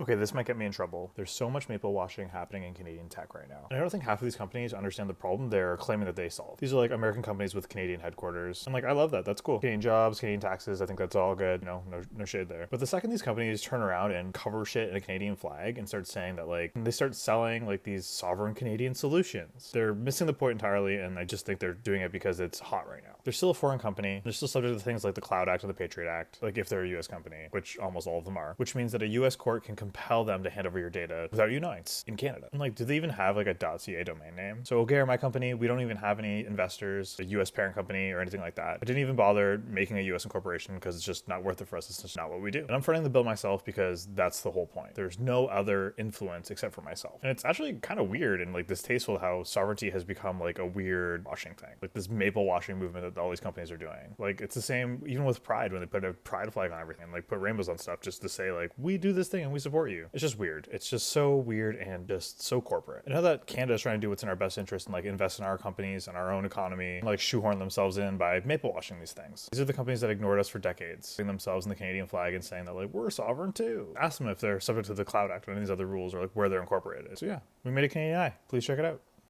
Okay, this might get me in trouble. There's so much maple washing happening in Canadian tech right now. And I don't think half of these companies understand the problem they're claiming that they solve. These are like American companies with Canadian headquarters. And like, I love that. That's cool. Canadian jobs, Canadian taxes. I think that's all good. No shade there. But the second these companies turn around and cover shit in a Canadian flag and start saying that like, they start selling like these sovereign Canadian solutions, they're missing the point entirely. And I just think they're doing it because it's hot right now. They're still a foreign company. They're still subject to things like the Cloud Act and the Patriot Act, like if they're a US company, which almost all of them are, which means that a US court can compel them to hand over your data without you knowing. It's in Canada. And like, do they even have like a .ca domain name? So O'Gare, my company, we don't even have any investors, a US parent company or anything like that. I didn't even bother making a US incorporation because it's just not worth it for us. It's just not what we do. And I'm fronting the bill myself because that's the whole point. There's no other influence except for myself. And it's actually kind of weird and like distasteful how sovereignty has become like a weird washing thing. Like this maple washing movement that all these companies are doing. Like it's the same even with Pride when they put a pride flag on everything, like put rainbows on stuff just to say like, we do this thing and we support you. It's just weird. It's just so weird and just so corporate. And how that Canada is trying to do what's in our best interest and like invest in our companies and our own economy and like shoehorn themselves in by maple washing these things. These are the companies that ignored us for decades, putting themselves in the Canadian flag and saying that like, we're sovereign too. Ask them if they're subject to the Cloud Act or any of these other rules or like where they're incorporated. So yeah, we made a Canadian eye. Please check it out.